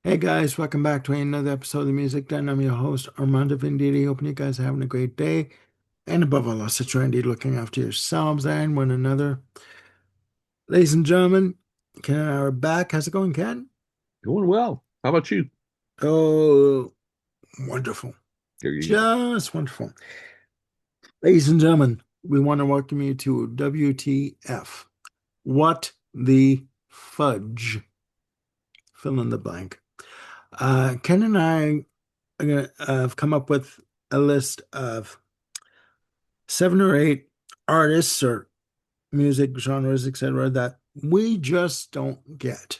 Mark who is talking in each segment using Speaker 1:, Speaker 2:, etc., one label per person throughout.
Speaker 1: Hey guys, welcome back to another episode of the Music Den. I'm your host, Armando Venditti. Hoping you guys are having a great day. And above all else, it's Randy looking after yourselves and one another. Ladies and gentlemen, Ken and I are back. How's it going, Ken?
Speaker 2: Going well. How about you?
Speaker 1: Oh, wonderful.
Speaker 2: There you go.
Speaker 1: Just wonderful. Ladies and gentlemen, we want to welcome you to WTF. What the fudge? Fill in the blank. Ken and I are gonna, have come up with a list of seven or eight artists or music genres, etc., that we just don't get.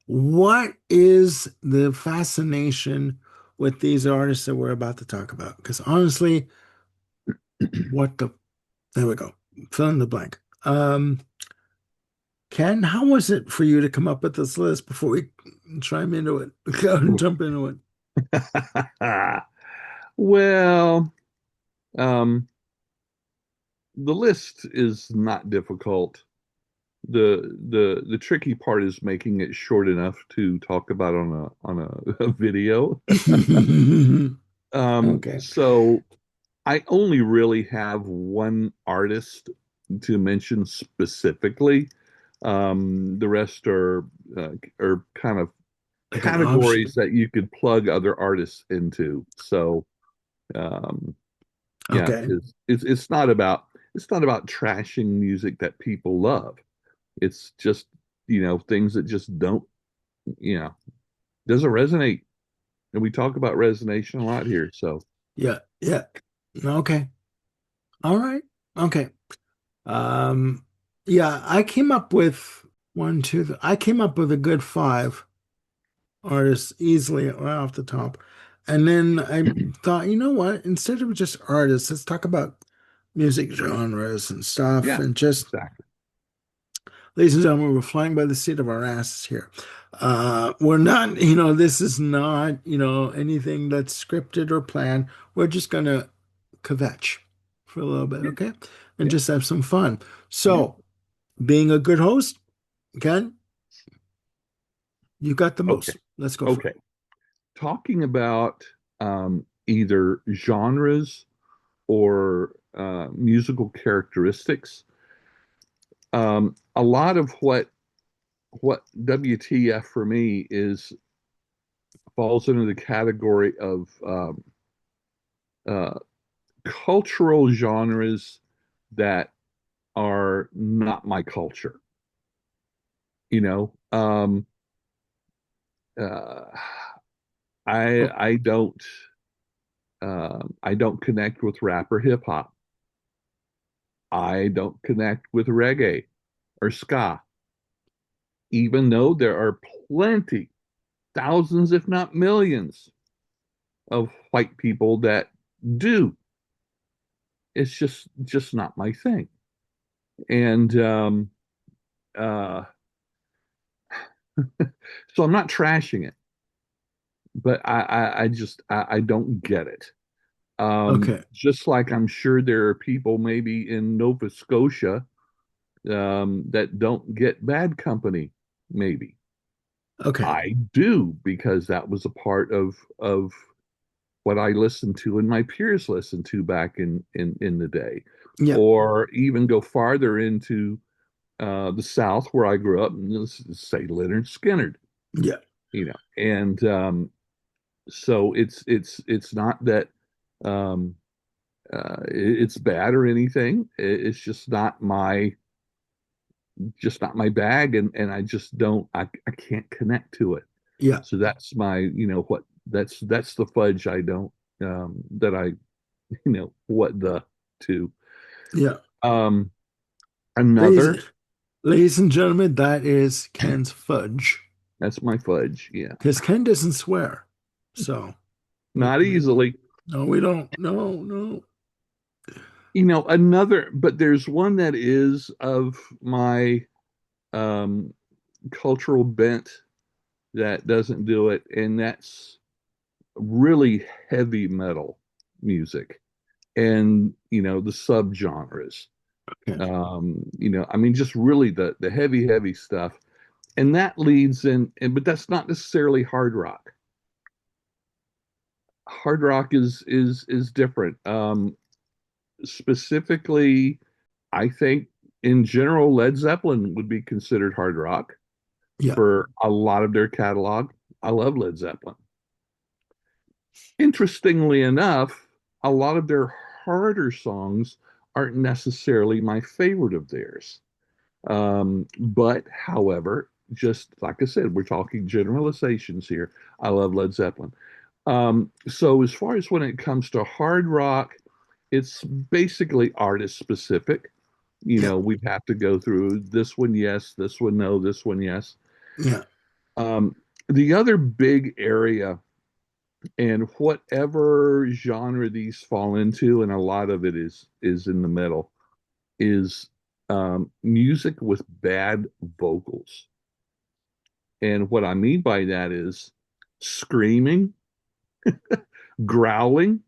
Speaker 1: What is the fascination with these artists that we're about to talk about? Because honestly, what the there we go. Fill in the blank. Ken, how was it for you to come up with this list before we chime into it? Go and jump into it.
Speaker 2: Well, um, the list is not difficult. The tricky part is making it short enough to talk about on a video.
Speaker 1: Okay.
Speaker 2: So I only really have one artist to mention specifically. The rest are kind of
Speaker 1: Like an option.
Speaker 2: categories that you could plug other artists into. So um, yeah,
Speaker 1: Okay.
Speaker 2: because it's not about trashing music that people love. It's just things that just don't you know doesn't resonate, and we talk about resonation a lot here. So
Speaker 1: Yeah. Yeah. Okay. All right. Okay. Um, yeah, I came up with I came up with a good five artists easily right off the top. And then I thought, you know what? Instead of just artists, let's talk about music genres and stuff.
Speaker 2: yeah,
Speaker 1: And just,
Speaker 2: exactly.
Speaker 1: ladies and gentlemen, we're flying by the seat of our asses here. We're not, this is not, anything that's scripted or planned. We're just gonna kvetch for a little bit,
Speaker 2: Yeah,
Speaker 1: okay? And
Speaker 2: yeah,
Speaker 1: just have some fun.
Speaker 2: yeah.
Speaker 1: So, being a good host, Ken, you got the
Speaker 2: Okay,
Speaker 1: most. Let's go for it.
Speaker 2: okay. Talking about either genres or musical characteristics. A lot of what WTF for me is falls into the category of uh, cultural genres that are not my culture. You know, uh, I
Speaker 1: Oh,
Speaker 2: I don't connect with rap or hip hop. I don't connect with reggae or ska, even though there are plenty, thousands, if not millions, of white people that do. It's just not my thing. And uh, so I'm not trashing it, but I don't get it.
Speaker 1: okay.
Speaker 2: Just like I'm sure there are people maybe in Nova Scotia that don't get Bad Company, maybe.
Speaker 1: Okay.
Speaker 2: I do because that was a part of what I listened to and my peers listened to back in the day.
Speaker 1: Yeah.
Speaker 2: Or even go farther into the South where I grew up, and let's say Leonard Skinner,
Speaker 1: Yeah.
Speaker 2: and so it's not that um, it's bad or anything. It's just not my bag, and I just don't I can't connect to it.
Speaker 1: Yeah.
Speaker 2: So that's my what that's the fudge I don't that I what the to
Speaker 1: Yeah.
Speaker 2: um
Speaker 1: Ladies,
Speaker 2: another
Speaker 1: ladies and gentlemen, that is Ken's fudge.
Speaker 2: that's my fudge, yeah.
Speaker 1: Because Ken doesn't swear. So,
Speaker 2: Not easily.
Speaker 1: no, we don't. No, no.
Speaker 2: Another, but there's one that is of my um cultural bent that doesn't do it, and that's really heavy metal music and the subgenres.
Speaker 1: Okay.
Speaker 2: I mean, just really the heavy stuff. and that leads in, but that's not necessarily hard rock. Hard rock is different. Specifically, I think in general, Led Zeppelin would be considered hard rock
Speaker 1: Yeah.
Speaker 2: for a lot of their catalog. I love Led Zeppelin. Interestingly enough, a lot of their harder songs aren't necessarily my favorite of theirs. But however, just like I said, we're talking generalizations here. I love Led Zeppelin. So as far as when it comes to hard rock, it's basically artist specific. You
Speaker 1: Yeah.
Speaker 2: know, we'd have to go through this one, yes, this one, no, this one, yes.
Speaker 1: Yeah.
Speaker 2: Um, the other big area, and whatever genre these fall into, and a lot of it is in the middle, is music with bad vocals. And what I mean by that is screaming, growling.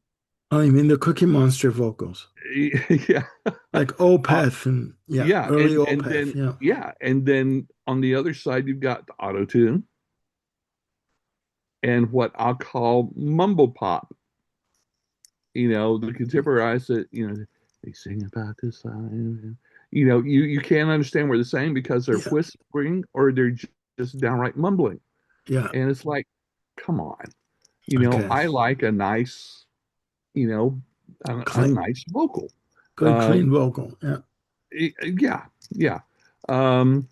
Speaker 1: Oh, you mean the Cookie Monster vocals?
Speaker 2: Yeah.
Speaker 1: Like
Speaker 2: Uh,
Speaker 1: Opeth and yeah,
Speaker 2: yeah,
Speaker 1: early
Speaker 2: and
Speaker 1: Opeth.
Speaker 2: then
Speaker 1: Yeah.
Speaker 2: yeah, and then on the other side you've got the auto tune and what I'll call mumble pop. You know, the contemporaries that, you know, they sing about this. You know, you can't understand what they're saying because they're
Speaker 1: Yeah.
Speaker 2: whispering or they're just downright mumbling.
Speaker 1: Yeah.
Speaker 2: And it's like, come on. You know,
Speaker 1: Okay.
Speaker 2: I like a nice, you know, a
Speaker 1: Clean,
Speaker 2: nice vocal.
Speaker 1: good,
Speaker 2: Uh,
Speaker 1: clean vocal. Yeah.
Speaker 2: yeah, yeah. Um,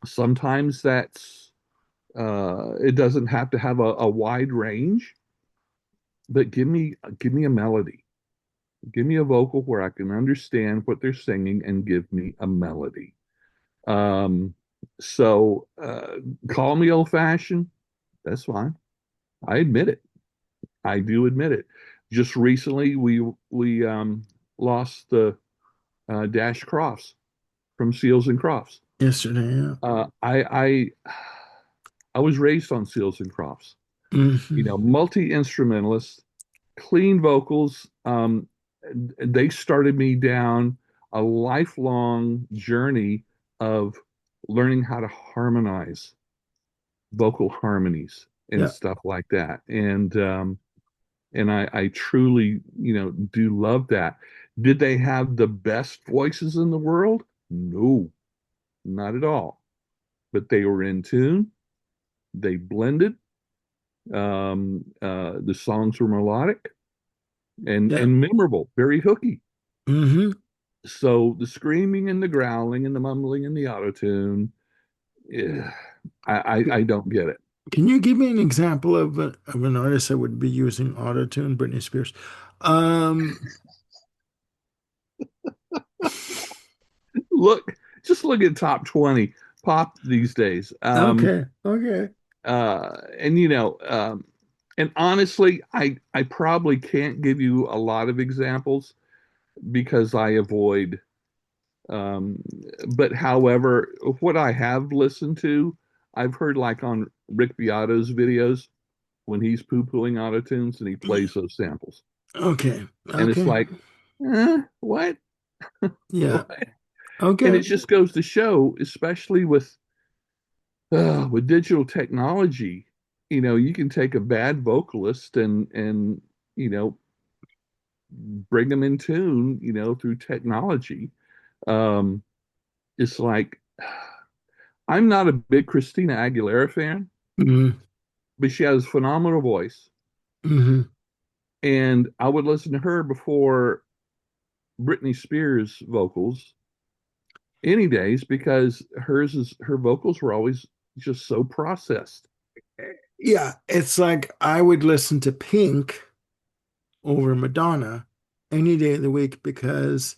Speaker 2: Sometimes that's it doesn't have to have a wide range, but give me a melody. Give me a vocal where I can understand what they're singing and give me a melody. Um, so call me old fashioned. That's fine. I admit it. I do admit it. Just recently, we lost the Dash Crofts from Seals and Crofts.
Speaker 1: Yesterday. Yeah.
Speaker 2: I was raised on Seals and Crofts. You
Speaker 1: Hmm.
Speaker 2: know, multi instrumentalist, clean vocals. They started me down a lifelong journey of learning how to harmonize vocal harmonies and
Speaker 1: Yeah.
Speaker 2: stuff like that. And I truly, you know, do love that. Did they have the best voices in the world? No, not at all. But they were in tune. They blended. The songs were melodic
Speaker 1: Yeah.
Speaker 2: and memorable, very hooky.
Speaker 1: Hmm.
Speaker 2: So the screaming and the growling and the mumbling and the auto tune, yeah, I don't get it.
Speaker 1: Can you give me an example of of an artist that would be using autotune? Britney Spears. Um.
Speaker 2: Look, just look at top 20 pop these days.
Speaker 1: Okay. Okay.
Speaker 2: And you know, and honestly, I probably can't give you a lot of examples because I avoid. Um, but however, what I have listened to, I've heard like on Rick Beato's videos when he's poo-pooing autotunes and he plays those samples.
Speaker 1: Okay.
Speaker 2: And it's
Speaker 1: Okay.
Speaker 2: like, what?
Speaker 1: Yeah.
Speaker 2: What? And it
Speaker 1: Okay.
Speaker 2: just goes to show, especially with digital technology, you know, you can take a bad vocalist and you know bring them in tune, you know, through technology. Um, it's like I'm not a big Christina Aguilera fan,
Speaker 1: Hmm.
Speaker 2: but she has a phenomenal voice,
Speaker 1: Hmm.
Speaker 2: and I would listen to her before Britney Spears vocals any days because her vocals were always just so processed.
Speaker 1: Yeah. It's like I would listen to Pink over Madonna any day of the week because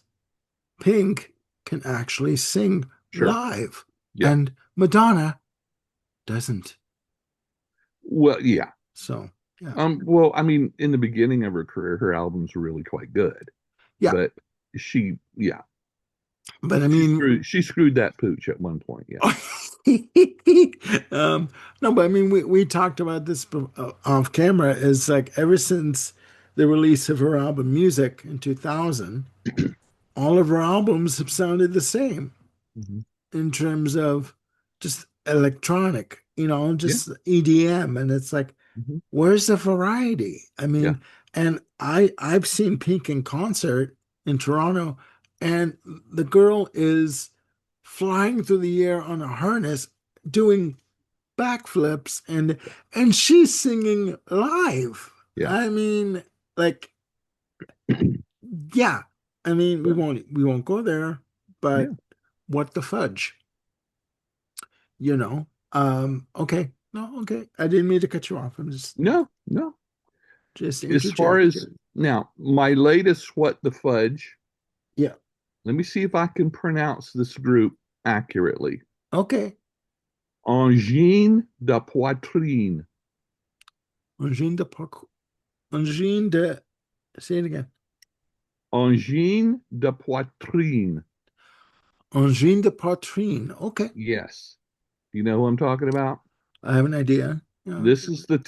Speaker 1: Pink can actually sing
Speaker 2: Sure.
Speaker 1: live
Speaker 2: Yeah.
Speaker 1: and Madonna doesn't.
Speaker 2: Well, yeah.
Speaker 1: So, yeah.
Speaker 2: Well, I mean, in the beginning of her career, her albums were really quite good,
Speaker 1: Yeah.
Speaker 2: but yeah,
Speaker 1: But I mean,
Speaker 2: she screwed that pooch at one point. Yeah.
Speaker 1: um, no, but I mean, we talked about this off camera. Is like ever since the release of her album Music in 2000, all of her albums have sounded the same
Speaker 2: Mhm.
Speaker 1: in terms of just electronic,
Speaker 2: Yeah.
Speaker 1: just EDM. And it's like,
Speaker 2: Hmm.
Speaker 1: where's the variety? I
Speaker 2: Yeah.
Speaker 1: mean, and I've seen Pink in concert in Toronto, and the girl is flying through the air on a harness, doing backflips, and she's singing live.
Speaker 2: Yeah.
Speaker 1: I mean, like, yeah. I mean, we
Speaker 2: Yeah.
Speaker 1: won't go there,
Speaker 2: Yeah.
Speaker 1: but what the fudge, you know? Okay. No, okay. I didn't mean to cut you off. I'm
Speaker 2: No, no.
Speaker 1: just
Speaker 2: As far
Speaker 1: interjecting.
Speaker 2: as now, my latest What the Fudge,
Speaker 1: Yeah.
Speaker 2: let me see if I can pronounce this group accurately.
Speaker 1: Okay.
Speaker 2: Angine de poitrine.
Speaker 1: Angine de parcours. Angine de, say it again.
Speaker 2: Angine de poitrine.
Speaker 1: Angine de poitrine. Okay.
Speaker 2: Yes. You know who I'm talking about?
Speaker 1: I have an idea. Yeah.
Speaker 2: This is the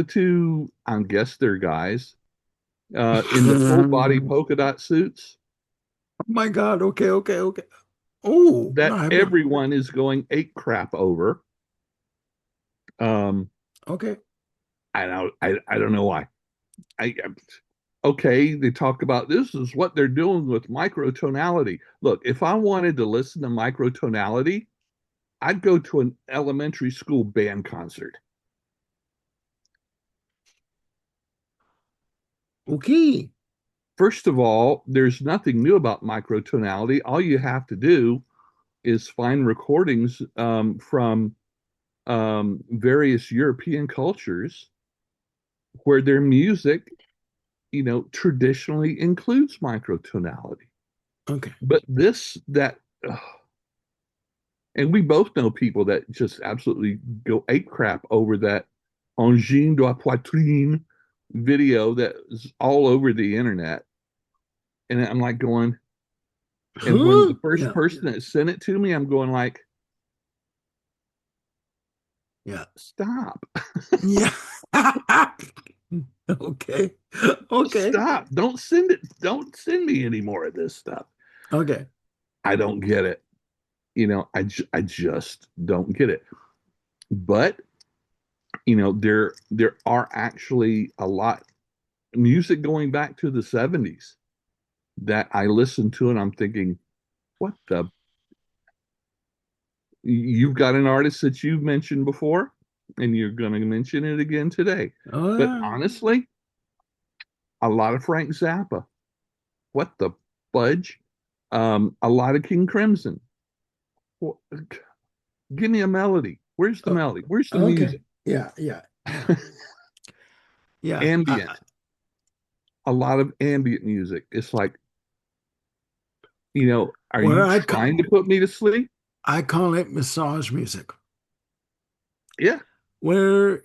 Speaker 2: two, I guess they're guys, in the full body
Speaker 1: Oh
Speaker 2: polka dot suits
Speaker 1: my God. Okay. Okay. Okay. Oh, no,
Speaker 2: that
Speaker 1: I have not.
Speaker 2: everyone is going ape crap over. Um,
Speaker 1: Okay.
Speaker 2: I don't know why. Okay, they talk about this is what they're doing with microtonality. Look, if I wanted to listen to microtonality, I'd go to an elementary school band concert.
Speaker 1: Okay.
Speaker 2: First of all, there's nothing new about microtonality. All you have to do is find recordings from various European cultures where their music, traditionally includes microtonality.
Speaker 1: Okay.
Speaker 2: But this, that, and we both know people that just absolutely go ape crap over that Angine de la Poitrine video that's all over the internet. And I'm like going, and when
Speaker 1: Huh?
Speaker 2: the first
Speaker 1: Yeah.
Speaker 2: person that sent it to me, I'm going like,
Speaker 1: Yeah.
Speaker 2: stop,
Speaker 1: Yeah. Okay. Okay.
Speaker 2: stop, don't send it, don't send me any more of this stuff.
Speaker 1: Okay.
Speaker 2: I don't get it. I just don't get it. But there are actually a lot music going back to the 70s that I listen to and I'm thinking, what the you've got an artist that you've mentioned before and you're going to mention it again today.
Speaker 1: Oh,
Speaker 2: But
Speaker 1: yeah.
Speaker 2: honestly, a lot of Frank Zappa. What the fudge? A lot of King Crimson. Well, give me a melody. Where's the
Speaker 1: Oh,
Speaker 2: melody? Where's the
Speaker 1: okay.
Speaker 2: music?
Speaker 1: Yeah. Yeah. Yeah. Yeah.
Speaker 2: Ambient. A lot of ambient music. It's like, are
Speaker 1: Where
Speaker 2: you trying to put me to sleep?
Speaker 1: I call it massage music.
Speaker 2: Yeah,
Speaker 1: Where,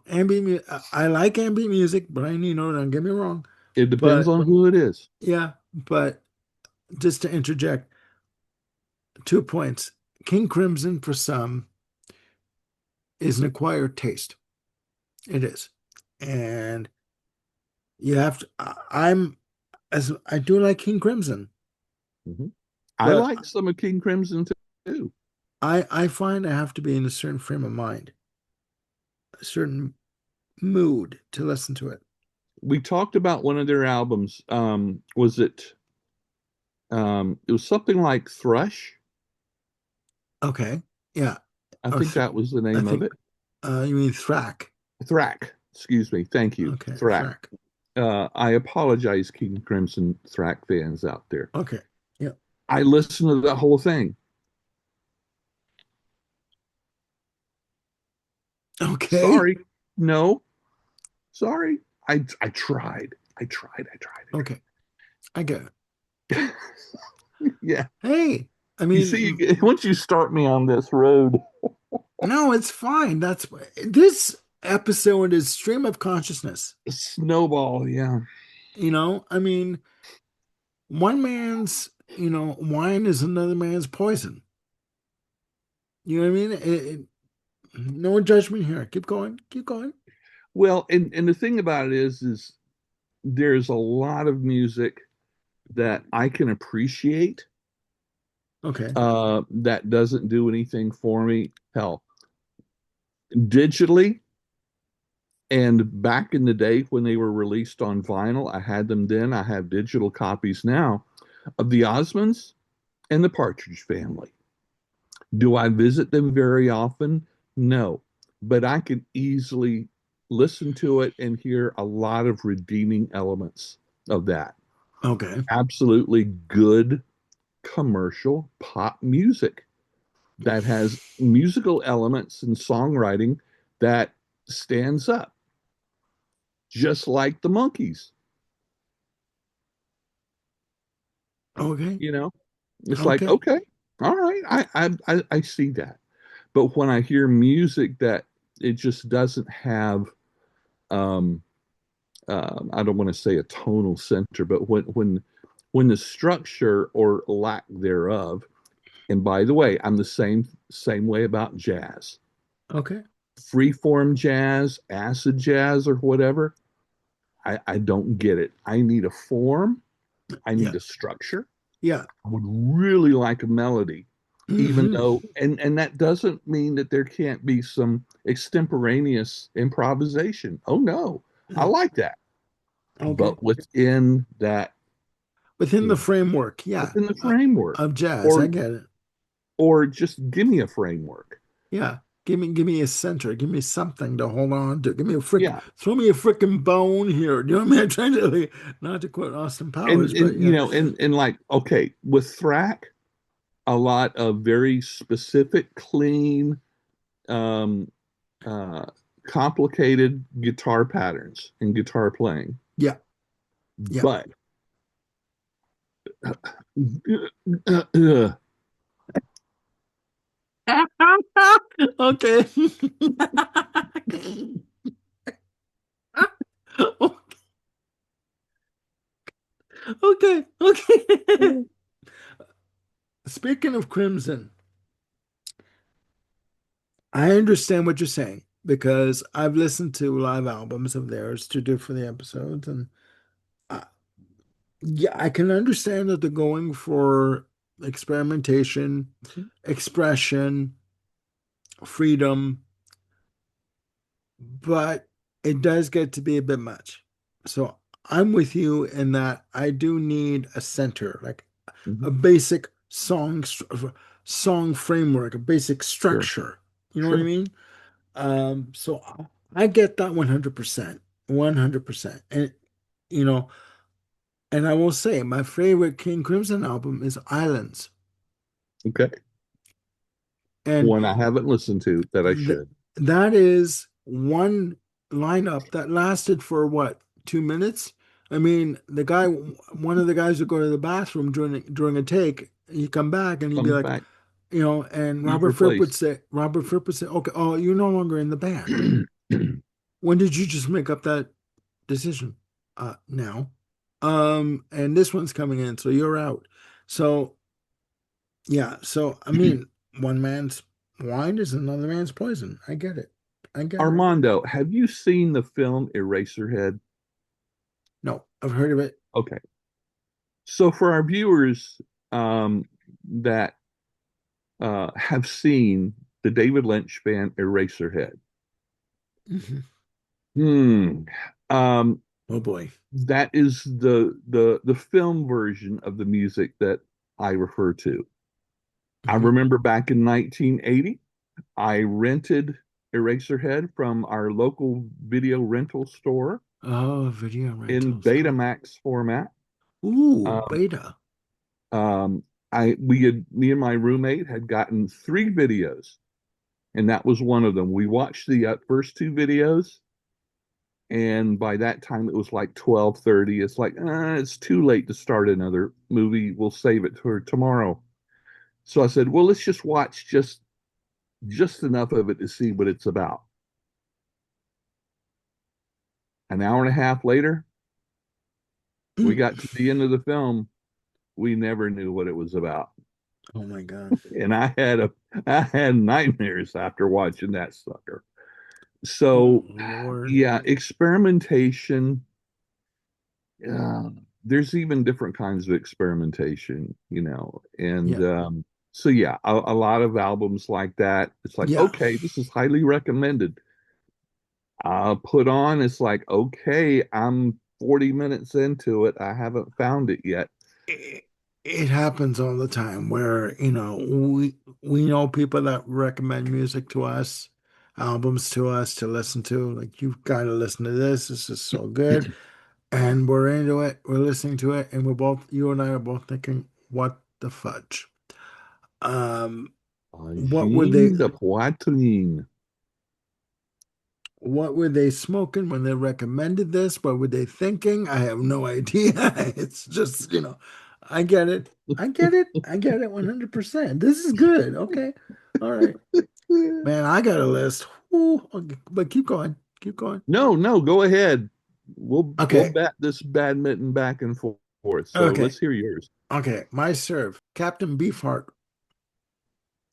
Speaker 1: ambient I like ambient music, but don't get me wrong.
Speaker 2: it depends
Speaker 1: But
Speaker 2: on who it is.
Speaker 1: yeah, but just to interject, 2 points. King Crimson for some is an acquired taste. It is. And you have to I'm as I do like King Crimson,
Speaker 2: Mhm. I
Speaker 1: but
Speaker 2: like some of King Crimson too.
Speaker 1: I find I have to be in a certain frame of mind, a certain mood to listen to it.
Speaker 2: We talked about one of their albums. Was it? It was something like Thrush.
Speaker 1: Okay. Yeah.
Speaker 2: I
Speaker 1: Or
Speaker 2: think that was the
Speaker 1: I
Speaker 2: name of
Speaker 1: think
Speaker 2: it.
Speaker 1: you mean Thrack.
Speaker 2: Thrack. Excuse me. Thank you.
Speaker 1: Okay,
Speaker 2: Thrack.
Speaker 1: Thrack.
Speaker 2: I apologize, King Crimson Thrack fans out there.
Speaker 1: Okay. Yeah.
Speaker 2: I listened to the whole thing.
Speaker 1: Okay.
Speaker 2: Sorry. No. Sorry. I tried. I tried. I tried.
Speaker 1: Okay. I get it.
Speaker 2: I tried. Yeah.
Speaker 1: Hey, I
Speaker 2: You see,
Speaker 1: mean,
Speaker 2: once you start me on this road,
Speaker 1: no, it's fine. That's this episode is stream of consciousness.
Speaker 2: snowball. Yeah.
Speaker 1: I mean, one man's, wine is another man's poison. You know what I mean? No judgment here. Keep going. Keep going.
Speaker 2: Well, and the thing about it is there's a lot of music that I can appreciate,
Speaker 1: Okay.
Speaker 2: That doesn't do anything for me. Hell, digitally, and back in the day when they were released on vinyl, I had them then. I have digital copies now of the Osmonds and the Partridge Family. Do I visit them very often? No, but I can easily listen to it and hear a lot of redeeming elements of that.
Speaker 1: Okay.
Speaker 2: Absolutely good commercial pop music that has musical elements and songwriting that stands up, just like the Monkees.
Speaker 1: Okay.
Speaker 2: You know, it's like,
Speaker 1: Okay.
Speaker 2: okay, all right, I see that. But when I hear music that it just doesn't have, um, I don't want to say a tonal center, but when the structure or lack thereof, and by the way, I'm the same way about jazz.
Speaker 1: Okay.
Speaker 2: Freeform jazz, acid jazz, or whatever, I don't get it. I need a form, I
Speaker 1: Yeah.
Speaker 2: need a structure.
Speaker 1: Yeah.
Speaker 2: I would really like a melody, even
Speaker 1: Hmm.
Speaker 2: though, and that doesn't mean that there can't be some extemporaneous improvisation. Oh no, I like that.
Speaker 1: Okay.
Speaker 2: But within that,
Speaker 1: Within
Speaker 2: you
Speaker 1: the
Speaker 2: know,
Speaker 1: framework, yeah,
Speaker 2: within the framework,
Speaker 1: of jazz, I
Speaker 2: or
Speaker 1: get it.
Speaker 2: just give me a framework.
Speaker 1: Yeah. Give me a center. Give me something to hold on to.
Speaker 2: Yeah,
Speaker 1: Throw me a freaking bone here. Do you know what I mean? I'm trying to, like, not to quote Austin Powers, but
Speaker 2: and
Speaker 1: yeah.
Speaker 2: and like okay, with Thrack, a lot of very specific, clean, um, uh, complicated guitar patterns and guitar playing.
Speaker 1: Yeah. Yeah.
Speaker 2: But uh,
Speaker 1: Okay. Okay. Okay. Speaking of Crimson, I understand what you're saying because I've listened to live albums of theirs to do for the episodes, and I, yeah, I can understand that they're going for experimentation, expression, freedom, but it does get to be a bit much. So I'm with you in that I do need a center, like a basic song framework, a basic
Speaker 2: sure,
Speaker 1: structure. You know what I
Speaker 2: sure.
Speaker 1: mean? So I get that 100%, 100%. And you know, and I will say my favorite King Crimson album is Islands.
Speaker 2: Okay.
Speaker 1: And
Speaker 2: One I haven't listened to that I
Speaker 1: th
Speaker 2: should.
Speaker 1: that is one lineup that lasted for what, 2 minutes? I mean, one of the guys would go to the bathroom during a take. He'd come back and he'd be
Speaker 2: Comes
Speaker 1: like,
Speaker 2: back,
Speaker 1: and
Speaker 2: he's replaced.
Speaker 1: Robert Fripp would say, okay, oh, you're no longer in the band. When did you just make up that decision? Now. And this one's coming in, so you're out. So yeah, so I mean, one man's wine is another man's poison. I get it. I get it.
Speaker 2: Armando, have you seen the film Eraserhead?
Speaker 1: No, I've heard of it.
Speaker 2: Okay. So for our viewers that have seen the David Lynch band Eraserhead,
Speaker 1: Mhm.
Speaker 2: hmm, um,
Speaker 1: Oh boy.
Speaker 2: that is the film version of the music that I refer to. I
Speaker 1: Mhm.
Speaker 2: remember back in 1980, I rented Eraserhead from our local video rental store
Speaker 1: Oh, video
Speaker 2: in
Speaker 1: rentals.
Speaker 2: Betamax format.
Speaker 1: Ooh,
Speaker 2: Um,
Speaker 1: beta.
Speaker 2: um, me and my roommate had gotten 3 videos, and that was one of them. We watched the first 2 videos, and by that time it was like 12:30. It's like, it's too late to start another movie. We'll save it for tomorrow. So I said, well, let's just watch just enough of it to see what it's about. An hour and a half later, we got to the end of the film. We never knew what it was about.
Speaker 1: Oh my God.
Speaker 2: And I had nightmares after watching that sucker.
Speaker 1: Oh
Speaker 2: So
Speaker 1: Lord.
Speaker 2: yeah, experimentation. Uh, there's even different kinds of experimentation, and
Speaker 1: Yeah.
Speaker 2: So yeah, a lot of albums like that. It's like,
Speaker 1: Yeah.
Speaker 2: okay, this is highly recommended. Put on, it's like, okay, I'm 40 minutes into it. I haven't found it yet.
Speaker 1: It, it happens all the time where, we know people that recommend music to us, albums to us to listen to. Like, you've got to listen to this. This is so good. And we're into it. We're listening to it, and you and I are both thinking, what the fudge? Um, what were they
Speaker 2: Agine de poitrine.
Speaker 1: what were they smoking when they recommended this? What were they thinking? I have no idea. It's just, I get it. I get it. I get it 100%. This is good. Okay. All right. Man, I got a list. Ooh, okay, but keep going. Keep going.
Speaker 2: No, no, go ahead. We'll
Speaker 1: Okay.
Speaker 2: bat this badminton back and forth. So
Speaker 1: Okay.
Speaker 2: let's hear yours.
Speaker 1: Okay. My serve. Captain Beefheart,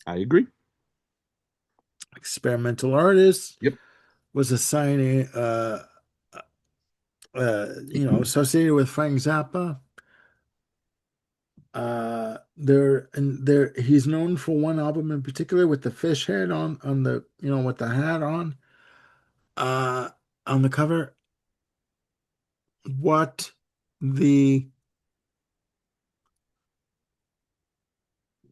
Speaker 2: I agree.
Speaker 1: experimental artist,
Speaker 2: Yep.
Speaker 1: was assigning associated with Frank Zappa. He's known for one album in particular with the fish head on the, with the hat uh on the cover. What the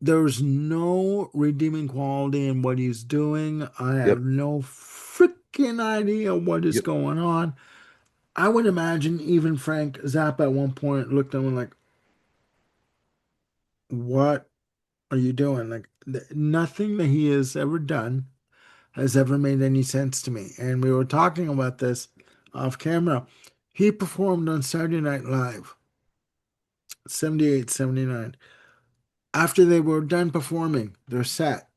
Speaker 1: There's no redeeming quality in what he's doing. I have
Speaker 2: Yep.
Speaker 1: no freaking idea what is
Speaker 2: Yep.
Speaker 1: going on. I would imagine even Frank Zappa at one point looked at him like, what are you doing? Like, nothing that he has ever done has ever made any sense to me. And we were talking about this off camera. He performed on Saturday Night Live, 78, 79. After they were done performing their set,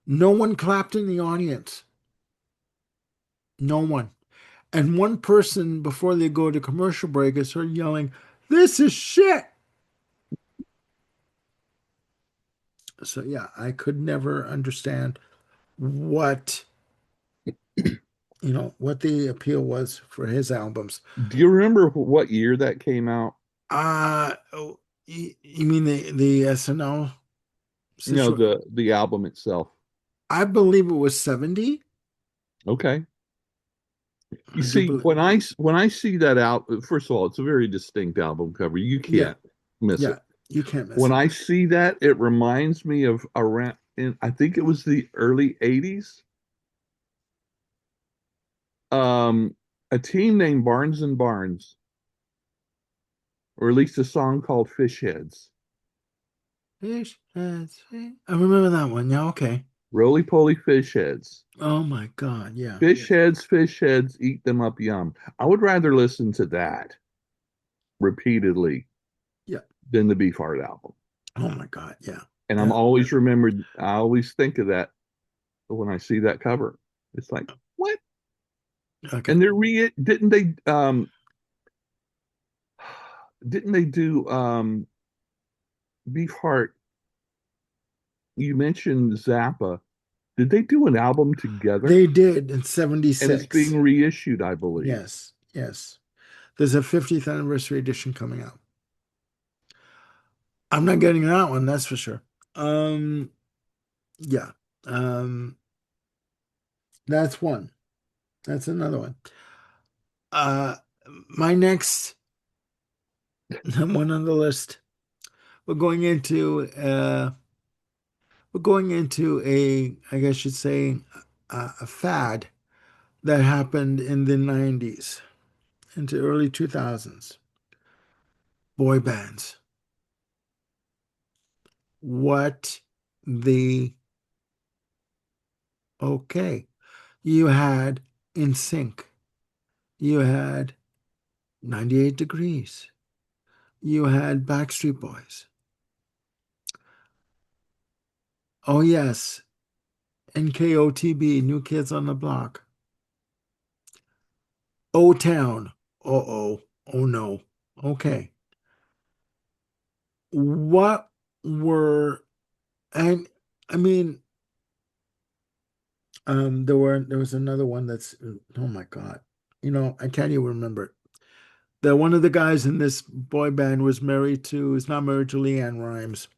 Speaker 1: no one clapped in the audience. No one. And one person, before they go to commercial break, is started yelling, "This is shit." So, yeah, I could never understand what, what the appeal was for his albums.
Speaker 2: Do you remember what year that came out?
Speaker 1: Oh, you mean the SNL
Speaker 2: No,
Speaker 1: situation?
Speaker 2: the album itself.
Speaker 1: I believe it was 70.
Speaker 2: Okay. You
Speaker 1: I do
Speaker 2: see,
Speaker 1: believe.
Speaker 2: when I see that out, first of all, it's a very distinct album cover. You
Speaker 1: Yeah,
Speaker 2: can't miss it.
Speaker 1: yeah. You can't miss
Speaker 2: When
Speaker 1: it.
Speaker 2: I see that, it reminds me of around, I think it was the early 80s. Um, a team named Barnes and Barnes released a song called Fish Heads.
Speaker 1: Fish heads. I remember that one. Yeah, okay.
Speaker 2: Roly poly fish heads.
Speaker 1: Oh my God. Yeah.
Speaker 2: Fish heads, eat them up yum. I would rather listen to that repeatedly
Speaker 1: Yeah.
Speaker 2: than the Beef Heart album.
Speaker 1: Oh my God. Yeah.
Speaker 2: And I'm
Speaker 1: Yeah.
Speaker 2: always remembered, I always think of that when I see that cover. It's like, what?
Speaker 1: Okay.
Speaker 2: And they're re didn't they do Beef Heart? You mentioned Zappa. Did they do an album together?
Speaker 1: They did in
Speaker 2: And it's being
Speaker 1: 76.
Speaker 2: reissued, I believe.
Speaker 1: Yes. Yes. There's a 50th anniversary edition coming out. I'm not getting that one, that's for sure. Um, yeah. Um, that's one. That's another one. Uh, my next one on the list, we're going into uh we're going into I guess you'd say, a fad that happened in the 90s into early 2000s. Boy bands. What the Okay. You had In Sync. You had 98 Degrees. You had Backstreet Boys. Oh yes, NKOTB, New Kids on the Block. O Town. Uh-oh. Oh no. Okay. What were and I mean, there was another one that's, oh my God. I can't even remember it. That one of the guys in this boy band is not married to Leanne Rimes.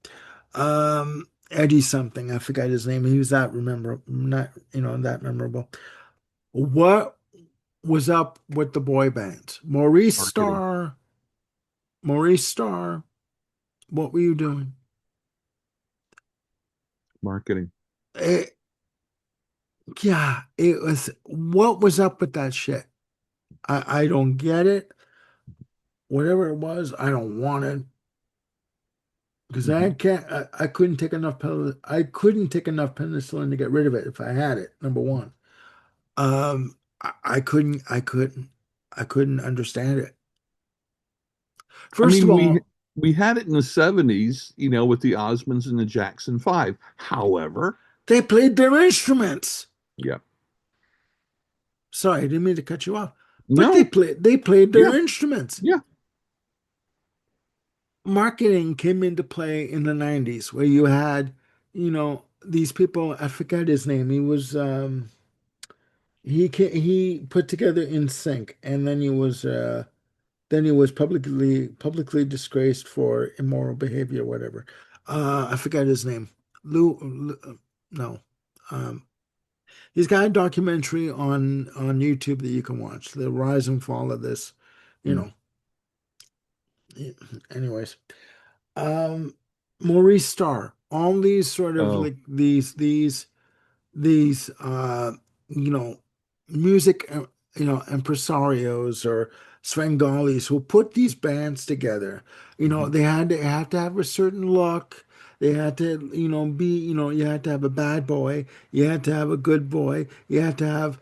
Speaker 1: Eddie something. I forgot his name. He was that remember not that memorable. What was up with the boy bands?
Speaker 2: Marketing,
Speaker 1: Maurice Starr, what were you doing?
Speaker 2: marketing.
Speaker 1: It, yeah, it was what was up with that shit? I don't get it. Whatever it was, I don't want it because
Speaker 2: Hmm.
Speaker 1: I couldn't take enough I couldn't take enough penicillin to get rid of it if I had it. Number one. I couldn't understand it.
Speaker 2: I
Speaker 1: First of
Speaker 2: mean,
Speaker 1: all,
Speaker 2: we had it in the 70s, with the Osmonds and the Jackson Five. However,
Speaker 1: they played their instruments.
Speaker 2: yeah,
Speaker 1: Sorry, I didn't mean to cut you off, but
Speaker 2: no,
Speaker 1: they played
Speaker 2: yeah,
Speaker 1: their instruments.
Speaker 2: yeah.
Speaker 1: Marketing came into play in the 90s where you had, these people, I forgot his name. He put together In Sync, and then he was publicly disgraced for immoral behavior, whatever. I forgot his name. No. Um, he's got a documentary on YouTube that you can watch. The rise and fall of this, you
Speaker 2: Mm.
Speaker 1: know. Anyways, um, Maurice Starr. All these sort of
Speaker 2: Oh,
Speaker 1: like these you know music impresarios or Svengalis who put these bands together.
Speaker 2: mhm,
Speaker 1: They have to have a certain look. They had to be you had to have a bad boy, you had to have a good boy, you had to have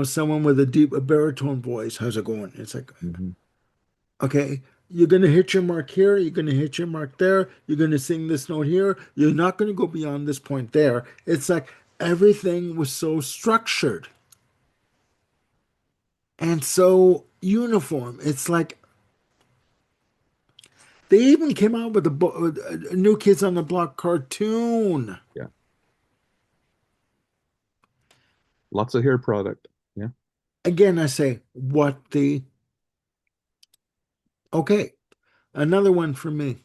Speaker 1: someone with a baritone voice. How's it going? It's like,
Speaker 2: mhm,
Speaker 1: okay, you're going to hit your mark here, you're going to hit your mark there, you're going to sing this note here, you're not going to go beyond this point there. It's like everything was so structured and so uniform. It's like they even came out with a New Kids on the Block cartoon.
Speaker 2: yeah. Lots of hair product. Yeah.
Speaker 1: Again, I say, what the. Okay, another one for me.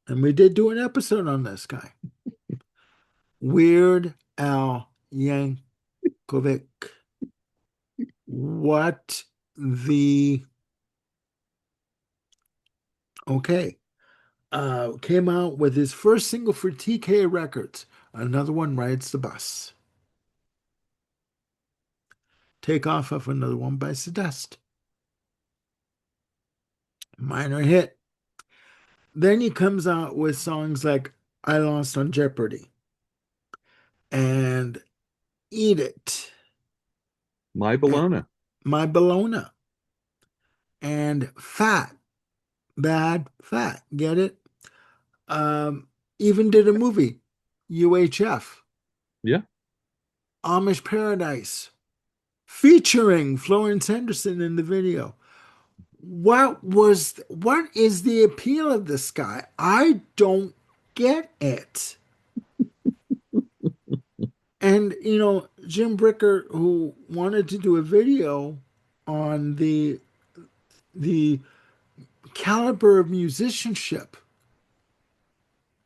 Speaker 1: And we did do an episode on this guy. Weird Al Yankovic. What the. Okay. Came out with his first single for TK Records. Another one rides the bus. Take off of another one bites the dust. Minor hit. Then he comes out with songs like I Lost on Jeopardy and Eat It
Speaker 2: My
Speaker 1: and
Speaker 2: Bologna.
Speaker 1: My Bologna and Fat, Bad, Fat. Get it? Um, Even did a movie, UHF,
Speaker 2: Yeah.
Speaker 1: Amish Paradise, featuring Florence Henderson in the video. What is the appeal of this guy? I don't get it. And Jim Bricker, who wanted to do a video on the caliber of musicianship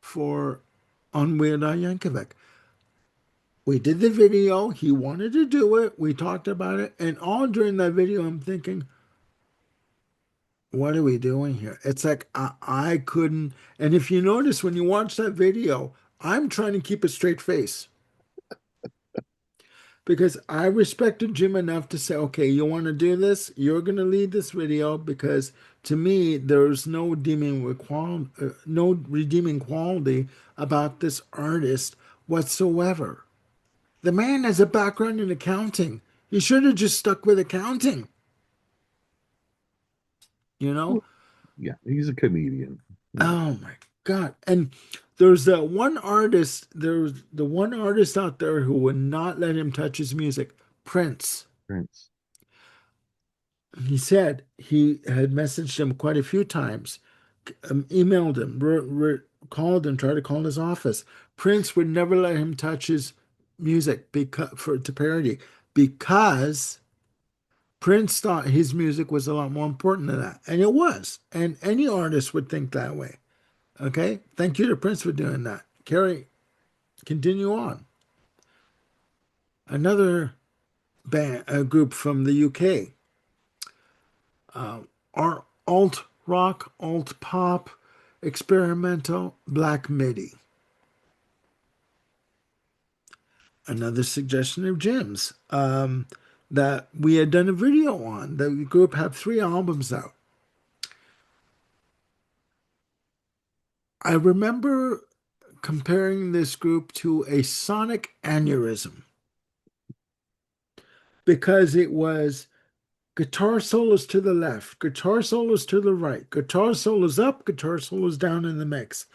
Speaker 1: for on Weird Al Yankovic. We did the video. He wanted to do it. We talked about it, and all during that video, I'm thinking, what are we doing here? It's like I couldn't. And if you notice when you watch that video, I'm trying to keep a straight face because I respected Jim enough to say, okay, you want to do this? You're going to lead this video because to me, there's no redeeming quality about this artist whatsoever. The man has a background in accounting. He should have just stuck with accounting, you know?
Speaker 2: Yeah. He's a comedian. Yeah.
Speaker 1: Oh my God. And there's the one artist out there who would not let him touch his music, Prince.
Speaker 2: Prince.
Speaker 1: He said he had messaged him quite a few times, emailed him, called him, tried to call his office. Prince would never let him touch his music to parody because Prince thought his music was a lot more important than that. And it was. And any artist would think that way. Okay. Thank you to Prince for doing that. Carrie, continue on. Another band, a group from the UK, are alt rock, alt pop, experimental, black MIDI. Another suggestion of Jim's that we had done a video on. The group had 3 albums out. I remember comparing this group to a sonic aneurysm because it was guitar solos to the left, guitar solos to the right, guitar solos up, guitar solos down in the mix,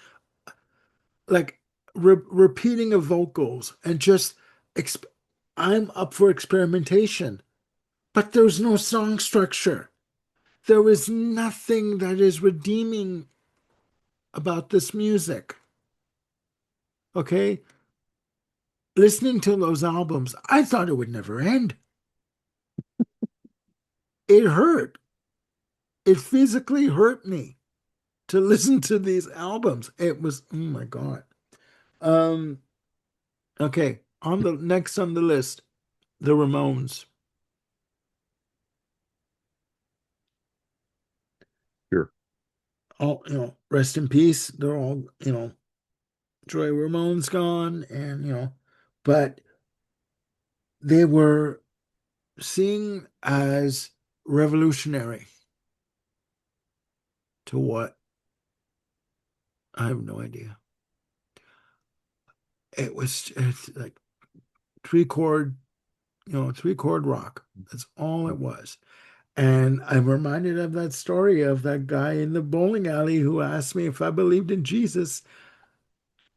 Speaker 1: like repeating of vocals and just exp- I'm up for experimentation, but there's no song structure. There is nothing that is redeeming about this music. Okay, listening to those albums, I thought it would never end. It hurt. It physically hurt me to listen to these albums. It was, oh my God. Um, okay, on the next on the list, the Ramones.
Speaker 2: Sure.
Speaker 1: All, rest in peace. They're all, Joey Ramone's gone, and but they were seen as revolutionary to what? I have no idea. It's like 3 chord, 3 chord rock. That's all it was. And I'm reminded of that story of that guy in the bowling alley who asked me if I believed in Jesus,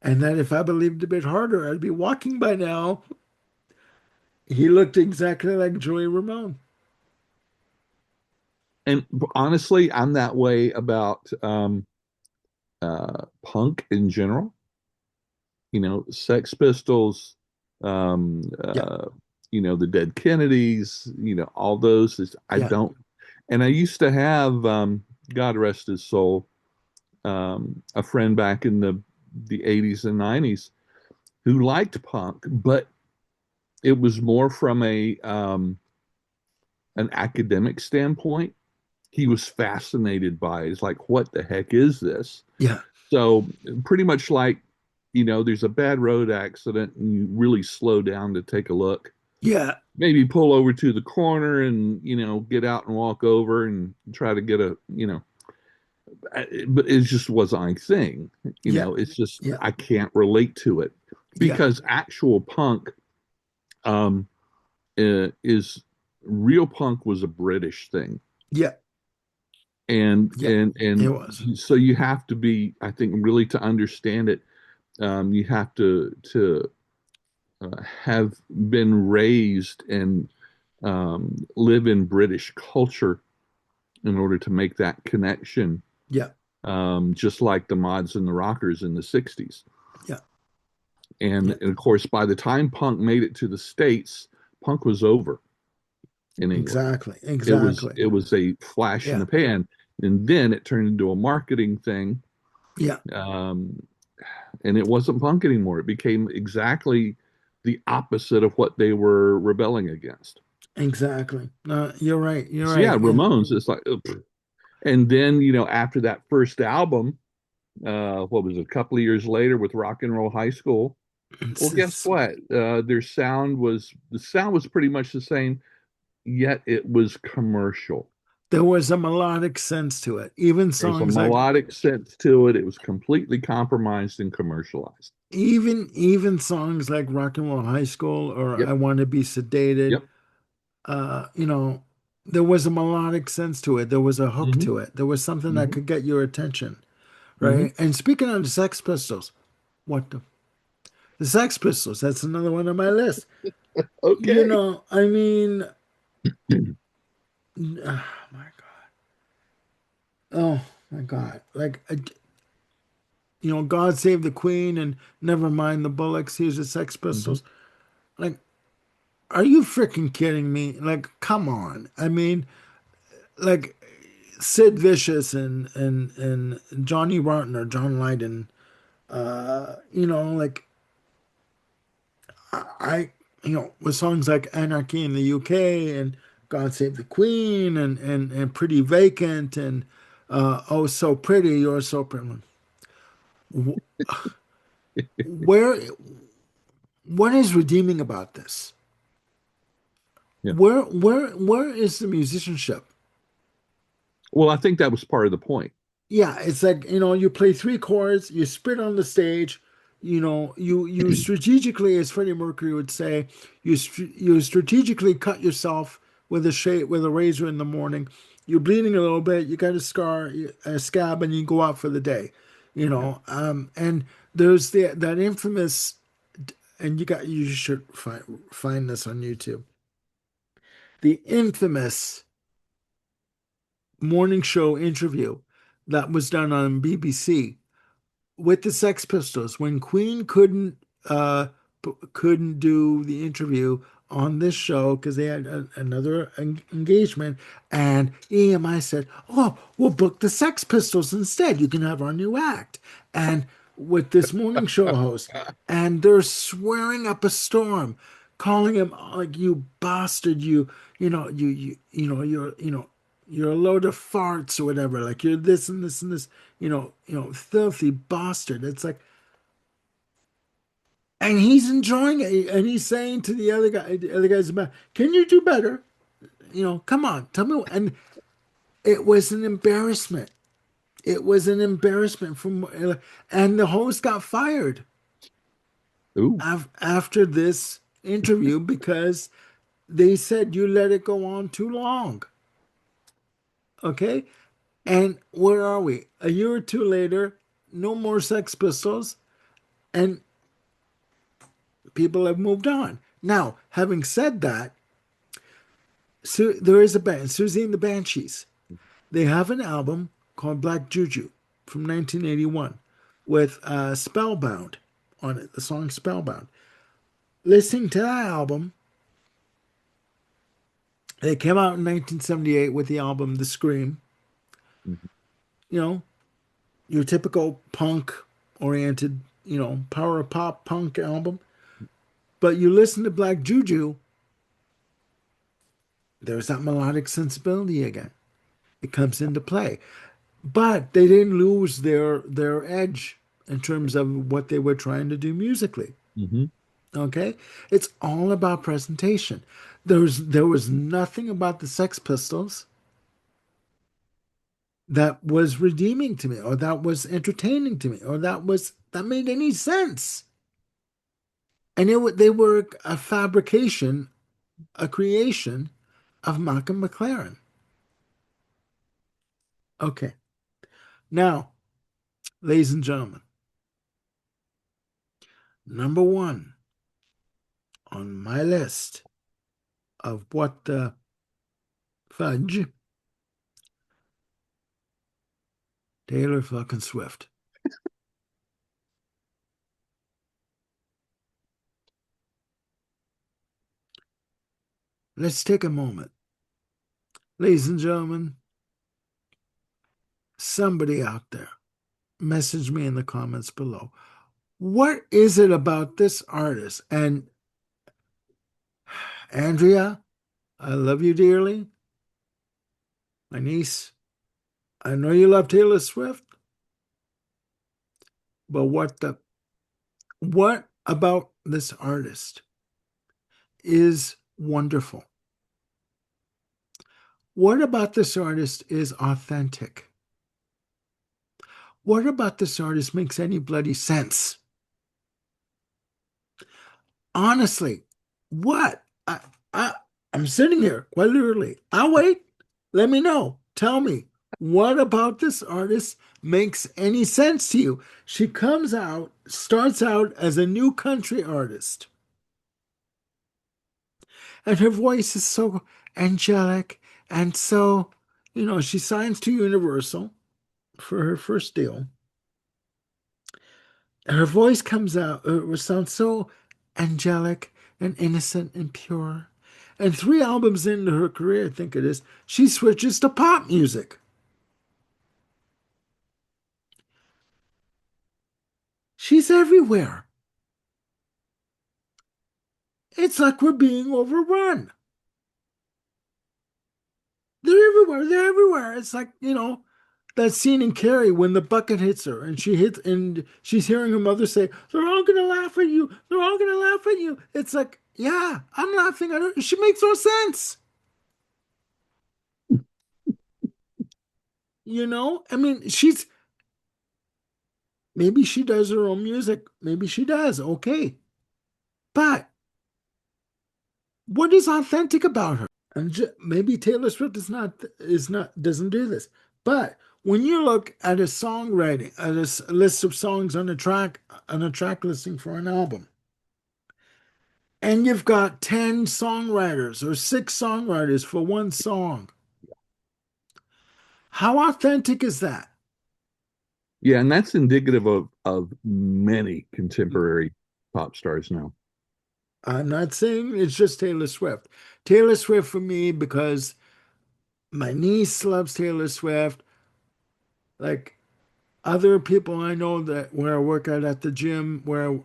Speaker 1: and that if I believed a bit harder, I'd be walking by now. He looked exactly like Joey Ramone.
Speaker 2: And honestly, I'm that way about punk in general. Sex Pistols, um,
Speaker 1: Yeah,
Speaker 2: uh, the Dead Kennedys, all those. I
Speaker 1: yeah,
Speaker 2: don't. And I used to have, God rest his soul, a friend back in the 80s and 90s who liked punk, but it was more from an academic standpoint. He was fascinated by it. It's like, what the heck is this?
Speaker 1: yeah,
Speaker 2: So pretty much like, there's a bad road accident and you really slow down to take a look.
Speaker 1: yeah,
Speaker 2: Maybe pull over to the corner and, get out and walk over and try to get but it just wasn't my thing.
Speaker 1: yeah,
Speaker 2: It's just,
Speaker 1: yeah,
Speaker 2: I can't relate to it
Speaker 1: yeah,
Speaker 2: because actual punk, um, is real punk was a British thing.
Speaker 1: yeah,
Speaker 2: And,
Speaker 1: yeah.
Speaker 2: and,
Speaker 1: It
Speaker 2: and
Speaker 1: was.
Speaker 2: so you have to be, I think, really to understand it, you have to have been raised and live in British culture in order to make that connection,
Speaker 1: Yeah,
Speaker 2: just like the mods and the rockers in the 60s.
Speaker 1: yeah,
Speaker 2: And,
Speaker 1: yeah.
Speaker 2: and of course, by the time punk made it to the States, punk was over in England.
Speaker 1: Exactly,
Speaker 2: It was
Speaker 1: exactly.
Speaker 2: it was a flash in
Speaker 1: Yeah,
Speaker 2: the pan, and then it turned into a marketing thing,
Speaker 1: yeah,
Speaker 2: um, and it wasn't punk anymore. It became exactly the opposite of what they were rebelling against.
Speaker 1: exactly. No, you're right. You're
Speaker 2: So yeah,
Speaker 1: right. And
Speaker 2: Ramones. It's like, ugh. And then after that first album, what was it, a couple of years later with Rock and Roll High School? Well, guess
Speaker 1: it's
Speaker 2: what? The sound was pretty much the same, yet it was commercial.
Speaker 1: there was a melodic sense to it.
Speaker 2: There's a melodic sense to it. It was completely compromised and commercialized.
Speaker 1: Even songs like Rock and Roll High School or I
Speaker 2: Yep.
Speaker 1: Want to Be Sedated,
Speaker 2: Yep.
Speaker 1: uh, you know, there was a melodic sense to it. There was a hook
Speaker 2: Hmm.
Speaker 1: to it. There was something that
Speaker 2: Hmm.
Speaker 1: could get your attention,
Speaker 2: Hmm.
Speaker 1: right? And speaking of the Sex Pistols, what the Sex Pistols, that's another one on my list.
Speaker 2: Okay.
Speaker 1: I mean, oh my God. Oh my God. Like, God Save the Queen and Never Mind the Bullocks. Here's the Sex
Speaker 2: Hmm.
Speaker 1: Pistols. Like, are you freaking kidding me? Like, come on. I mean, like, Sid Vicious and Johnny Rotten or John Lydon, like I with songs like Anarchy in the UK and God Save the Queen and Pretty Vacant and Oh So Pretty, You're So Pretty. Wh- Where what is redeeming about this?
Speaker 2: Yeah.
Speaker 1: Where is the musicianship?
Speaker 2: Well, I think that was part of the point.
Speaker 1: Yeah, it's like, you play three chords, you spit on the stage, you strategically, as Freddie Mercury would say, you strategically cut yourself with a razor in the morning. You're bleeding a little bit, you got a scar, a scab, and you go out for the day,
Speaker 2: Yeah.
Speaker 1: and there's that infamous, and you should find this on YouTube. The infamous morning show interview that was done on BBC with the Sex Pistols when Queen couldn't do the interview on this show because they had another engagement, and EMI said, "Oh, we'll book the Sex Pistols instead. You can have our new act." And with this morning show host, and they're swearing up a storm, calling him like you bastard, you're a load of farts or whatever. Like you're this and this and this, filthy bastard. It's like, and he's enjoying it, and he's saying to the other guys about, can you do better? Come on, tell me. And it was an embarrassment. It was an embarrassment and the host got fired
Speaker 2: Ooh.
Speaker 1: after this interview because they said you let it go on too long. Okay, and where are we? A year or two later, no more Sex Pistols, and people have moved on. Now, having said that, there is a band, Susie and the Banshees. They have an album called Black Juju from 1981 with Spellbound on it, the song Spellbound. Listening to that album, they came out in 1978 with the album The Scream.
Speaker 2: Mhm.
Speaker 1: You know, your typical punk oriented, power pop punk album. But you listen to Black Juju, there's that melodic sensibility again. It comes into play. But they didn't lose their edge in terms of what they were trying to do musically.
Speaker 2: Mhm.
Speaker 1: Okay? It's all about presentation. There was nothing about the Sex Pistols that was redeeming to me or that was entertaining to me or that made any sense. And they were a fabrication, a creation of Malcolm McLaren. Okay. Now, ladies and gentlemen, number one on my list of what the fudge, Taylor fucking Swift. Let's take a moment. Ladies and gentlemen, somebody out there, message me in the comments below. What is it about this artist? And Andrea, I love you dearly. My niece, I know you love Taylor Swift, but what about this artist is wonderful? What about this artist is authentic? What about this artist makes any bloody sense? Honestly, what? I, I'm sitting here, quite literally. I'll wait. Let me know. Tell me, what about this artist makes any sense to you? She starts out as a new country artist, and her voice is so angelic and so, she signs to Universal for her first deal. Her voice comes out, sounds so angelic and innocent and pure. And three albums into her career, I think it is, she switches to pop music. She's everywhere. It's like we're being overrun. They're everywhere. They're everywhere. It's like, that scene in Carrie when the bucket hits her and she hits and she's hearing her mother say, "They're all gonna laugh at you. They're all gonna laugh at you." It's like, yeah, I'm laughing at her. She makes no sense. I mean, maybe she does her own music. Maybe she does. Okay. But what is authentic about her? And maybe Taylor Swift is not doesn't do this. But when you look at a songwriting, at a list of songs on a track listing for an album, and you've got 10 songwriters or six songwriters for one song, how authentic is that?
Speaker 2: Yeah, and that's indicative of many contemporary pop stars now.
Speaker 1: I'm not saying it's just Taylor Swift. Taylor Swift for me because my niece loves Taylor Swift. Like other people I know that where I work out at the gym where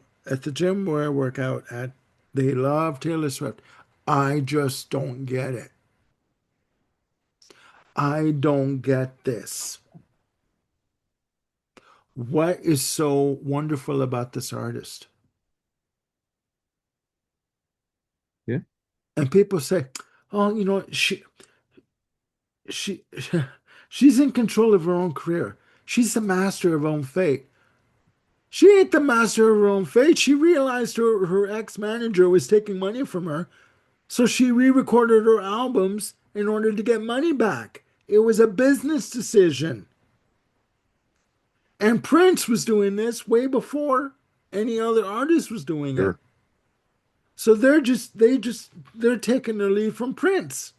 Speaker 1: I work out at, they love Taylor Swift. I just don't get it. I don't get this. What is so wonderful about this artist?
Speaker 2: Yeah.
Speaker 1: And people say, "Oh, she she's in control of her own career. She's the master of her own fate." She ain't the master of her own fate. She realized her ex-manager was taking money from her. So she re recorded her albums in order to get money back. It was a business decision. And Prince was doing this way before any other artist was doing it.
Speaker 2: Sure.
Speaker 1: So they're taking their lead from Prince.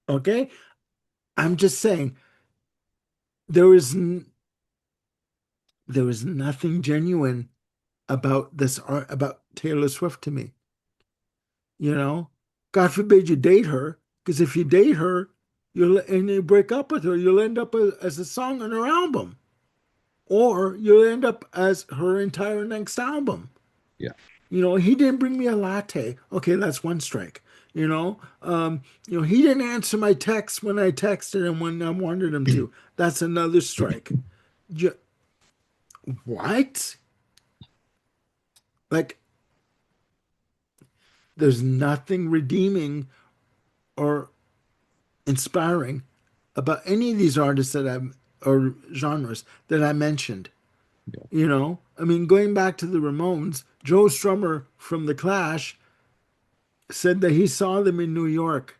Speaker 1: Okay? I'm just saying there was there was nothing genuine about this art about Taylor Swift to me. You know? God forbid you date her, because if you date her, and you break up with her, you'll end up as a song on her album, or you'll end up as her entire next album.
Speaker 2: Yeah.
Speaker 1: He didn't bring me a latte. Okay, that's one strike. He didn't answer my text when I texted him when I wanted him to. That's another strike. You, what? Like, there's nothing redeeming or inspiring about any of these artists or genres that I mentioned.
Speaker 2: Yeah.
Speaker 1: I mean, going back to the Ramones, Joe Strummer from The Clash said that he saw them in New York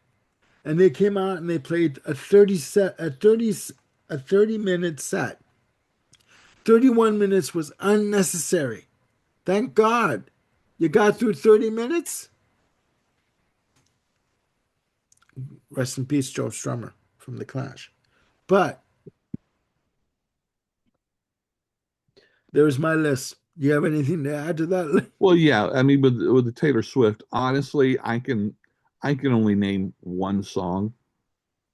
Speaker 1: and they came out and they played a 30-minute set. 31 minutes was unnecessary. Thank God. You got through 30 minutes? Rest in peace, Joe Strummer from The Clash. But there's my list. Do you have anything to add to that?
Speaker 2: Well, yeah. I mean, with the Taylor Swift, honestly, I can only name one song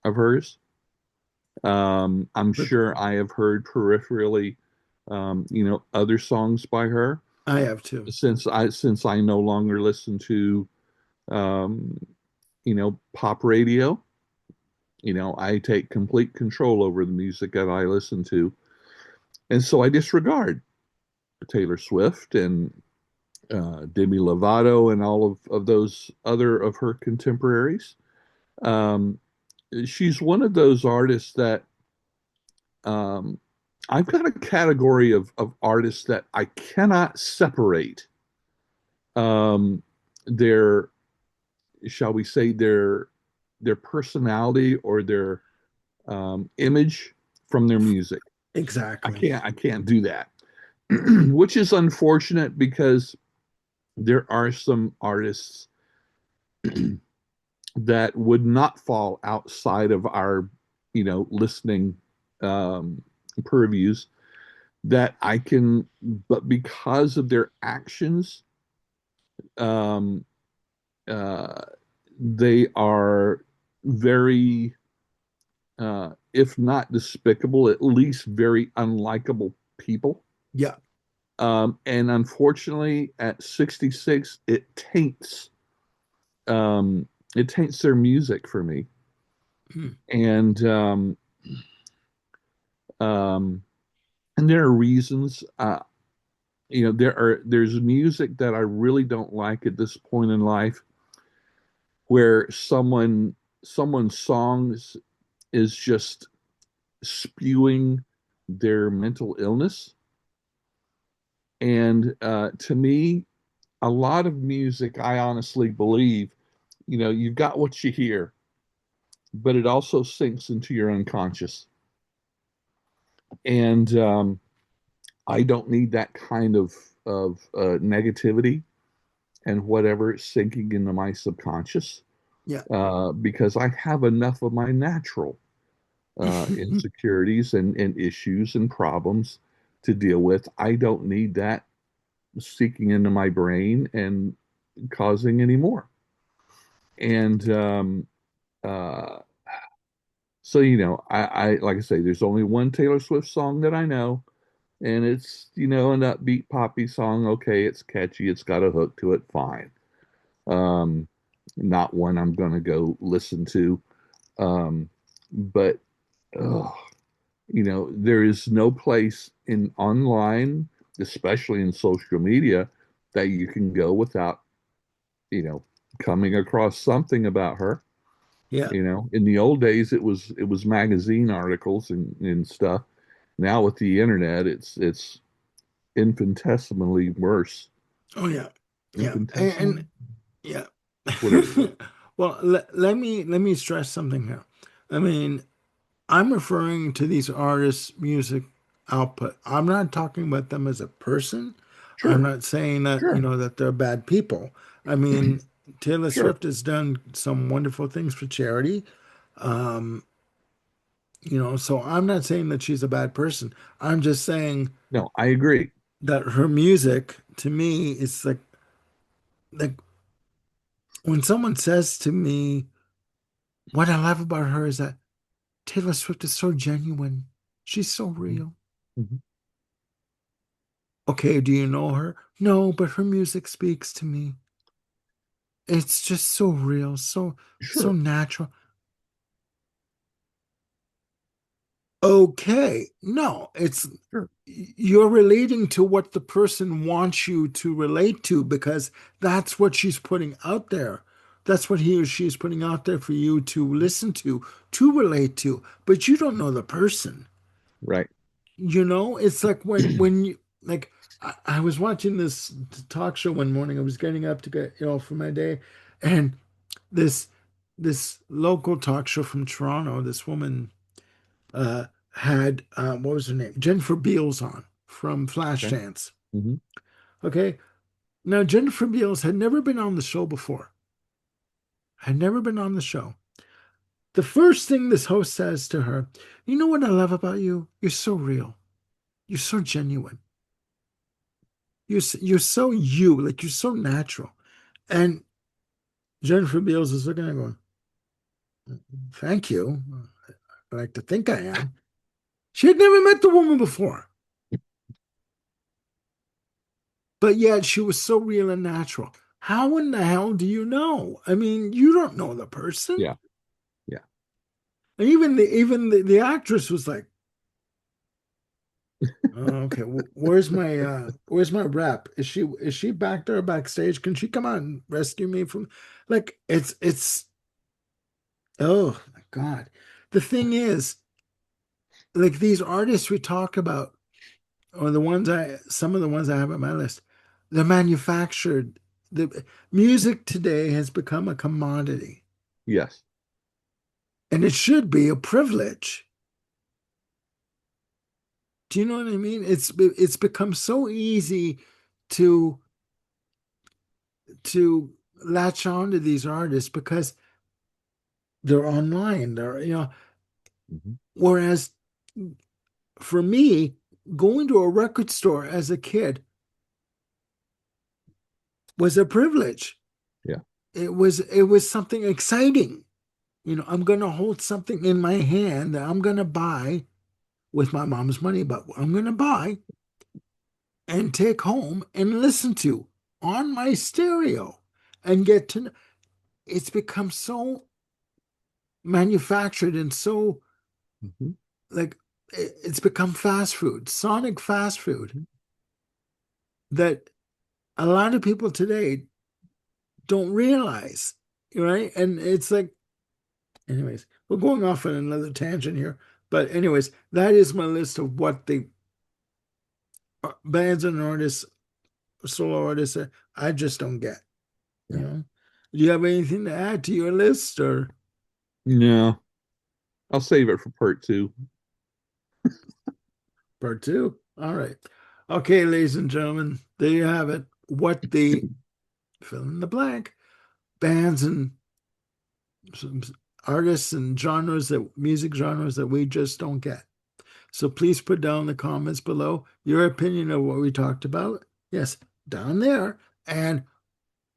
Speaker 2: of hers. I'm
Speaker 1: But
Speaker 2: sure I have heard peripherally, other songs by her
Speaker 1: I have too.
Speaker 2: since I no longer listen to, um, pop radio. I take complete control over the music that I listen to, and so I disregard Taylor Swift and Demi Lovato and all of those other of her contemporaries. Um, she's one of those artists that um, I've got a category of artists that I cannot separate their, shall we say, their personality or their image from their music.
Speaker 1: Exactly.
Speaker 2: I can't do that, which is unfortunate because there are some artists that would not fall outside of our, listening um, purviews that I can, but because of their actions, um, uh, they are very if not despicable, at least very unlikable people.
Speaker 1: Yeah.
Speaker 2: And unfortunately, at 66, um, it taints their music for me.
Speaker 1: Hmm.
Speaker 2: And um, and there are reasons. There's music that I really don't like at this point in life, where someone's songs is just spewing their mental illness. And to me, a lot of music, I honestly believe, you've got what you hear, but it also sinks into your unconscious. And I don't need that kind of negativity and whatever sinking into my subconscious,
Speaker 1: Yeah.
Speaker 2: because I have enough of my natural insecurities and issues and problems to deal with. I don't need that seeking into my brain and causing any more. And uh, so, I like I say, there's only one Taylor Swift song that I know, and it's, an upbeat poppy song. Okay, it's catchy, it's got a hook to it, fine. Um, Not one I'm gonna go listen to. But oh, there is no place in online, especially in social media, that you can go without, you know, coming across something about her.
Speaker 1: Yeah.
Speaker 2: In the old days, it was magazine articles and stuff. Now with the internet, it's infinitesimally worse.
Speaker 1: Oh yeah. Yeah. And
Speaker 2: Infinitesimal,
Speaker 1: yeah.
Speaker 2: whatever it is.
Speaker 1: Well, let me stress something here. I mean, I'm referring to these artists' music output. I'm not talking about them as a person. I'm
Speaker 2: Sure,
Speaker 1: not saying that,
Speaker 2: sure,
Speaker 1: that they're bad people. I mean, Taylor
Speaker 2: sure.
Speaker 1: Swift has done some wonderful things for charity. Um, so I'm not saying that she's a bad person. I'm just saying
Speaker 2: No, I agree.
Speaker 1: that her music to me is like when someone says to me, what I love about her is that Taylor Swift is so genuine. She's so
Speaker 2: Mhm,
Speaker 1: real.
Speaker 2: mhm.
Speaker 1: Okay, do you know her? No, but her music speaks to me. It's just so real, so
Speaker 2: Sure,
Speaker 1: natural. Okay, no, it's
Speaker 2: sure.
Speaker 1: you're relating to what the person wants you to relate to because that's what she's putting out there. That's what he or she is putting out there for you to listen to relate to, but you don't know the person.
Speaker 2: Right.
Speaker 1: It's like when you like I was watching this talk show one morning. I was getting up to get, for my day, and this this local talk show from Toronto, this woman had what was her name? Jennifer Beals on from
Speaker 2: Okay.
Speaker 1: Flashdance.
Speaker 2: Hmm.
Speaker 1: Okay. Now Jennifer Beals had never been on the show before. Had never been on the show. The first thing this host says to her, you know what I love about you? You're so real. You're so genuine. You're so you, like you're so natural. And Jennifer Beals is looking at her going, thank you. I like to think I am. She had never met the woman before, but yet she was so real and natural. How in the hell do you know? I mean, you don't know the person.
Speaker 2: Yeah, yeah.
Speaker 1: And even the actress was like, oh, okay, where's my rep? Is she back there backstage? Can she come out and rescue me from like it's oh my God. The thing is, like these artists we talk about, or some of the ones I have on my list, they're manufactured. The music today has become a commodity,
Speaker 2: Yes.
Speaker 1: and it should be a privilege. Do you know what I mean? It's become so easy to to latch on to these artists because they're online.
Speaker 2: Hmm.
Speaker 1: Whereas for me, going to a record store as a kid was a privilege.
Speaker 2: Yeah.
Speaker 1: It was something exciting. I'm going to hold something in my hand that I'm going to buy with my mom's money, but I'm going to buy and take home and listen to on my stereo and get to know. It's become so manufactured and so
Speaker 2: Mhm.
Speaker 1: like it's become fast food, sonic fast food that a lot of people today don't realize, right? And it's like, anyways, we're going off on another tangent here. But anyways, that is my list of what the bands and artists, solo artists, I just don't get. You
Speaker 2: Yeah.
Speaker 1: know, do you have anything to add to your list or
Speaker 2: No, I'll save it for part two.
Speaker 1: part two? All right. Okay, ladies and gentlemen, there you have it. What the fill in the blank bands and some artists and genres that music genres that we just don't get. So please put down in the comments below your opinion of what we talked about. Yes, down there, and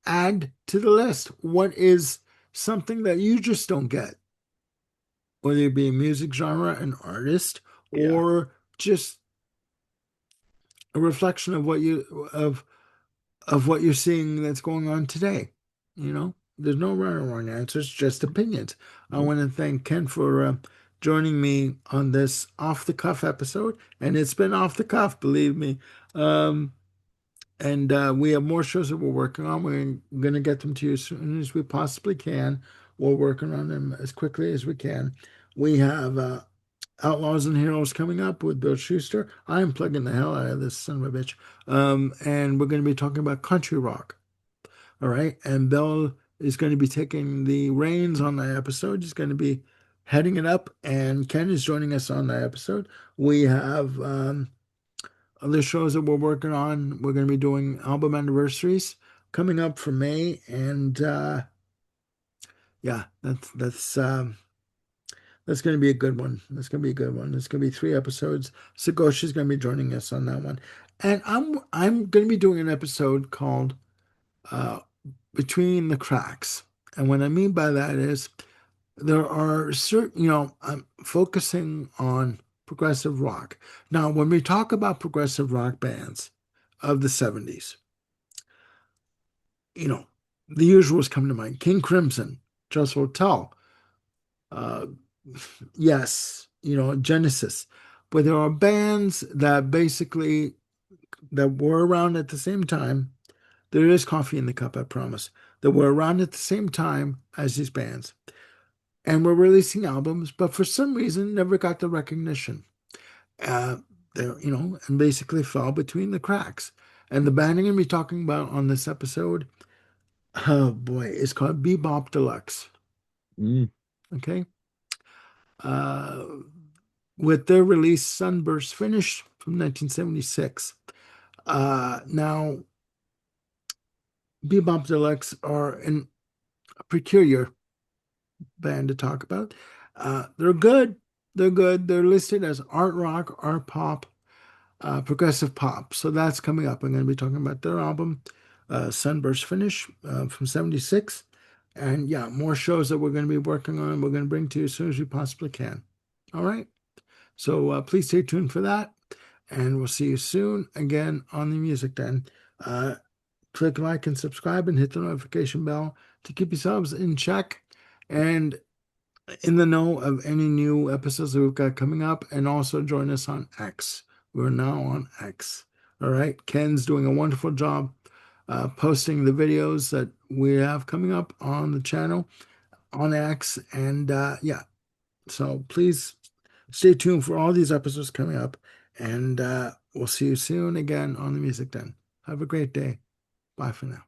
Speaker 1: add to the list what is something that you just don't get, whether it be a music genre, an artist,
Speaker 2: Yeah.
Speaker 1: or just a reflection of what you're seeing that's going on today. There's no right or wrong answers, just opinions. I
Speaker 2: Nope.
Speaker 1: want to thank Ken for joining me on this off the cuff episode, and it's been off the cuff, believe me. Um, and we have more shows that we're working on. We're going to get them to you as soon as we possibly can. We're working on them as quickly as we can. We have Outlaws and Heroes coming up with Bill Schuster. I'm plugging the hell out of this son of a bitch. And we're going to be talking about country rock. All right. And Bill is going to be taking the reins on that episode. He's going to be heading it up. And Ken is joining us on that episode. We have other shows that we're working on. We're going to be doing album anniversaries coming up for May. And yeah, that's going to be a good one. That's going to be a good one. It's going to be 3 episodes. Sagosh is going to be joining us on that one, and I'm going to be doing an episode called uh, "Between the Cracks." And what I mean by that is there are certain, I'm focusing on progressive rock. Now, when we talk about progressive rock bands of the '70s, you know, the usuals come to mind: King Crimson, Just Hotel, uh, yes, Genesis. But there are bands that basically that were around at the same time. There is coffee in the cup, I promise. That were around at the same time as these bands and were releasing albums, but for some reason never got the recognition. Uh, and basically fell between the cracks. And the band I'm going to be talking about on this episode, oh boy, is called Bebop Deluxe.
Speaker 2: Mm.
Speaker 1: Okay. Uh, with their release Sunburst Finish from 1976. Now, Bebop Deluxe are a peculiar band to talk about. They're good. They're good. They're listed as art rock, art pop, progressive pop. So that's coming up. I'm going to be talking about their album, Sunburst Finish from '76. And yeah, more shows that we're going to be working on. We're going to bring to you as soon as we possibly can. All right. So please stay tuned for that. And we'll see you soon again on the Music Den. Uh, Click like and subscribe and hit the notification bell to keep yourselves in check and in the know of any new episodes that we've got coming up. And also join us on X. We're now on X. All right. Ken's doing a wonderful job posting the videos that we have coming up on the channel on X. And yeah, so please stay tuned for all these episodes coming up. And we'll see you soon again on the Music Den. Have a great day. Bye for now.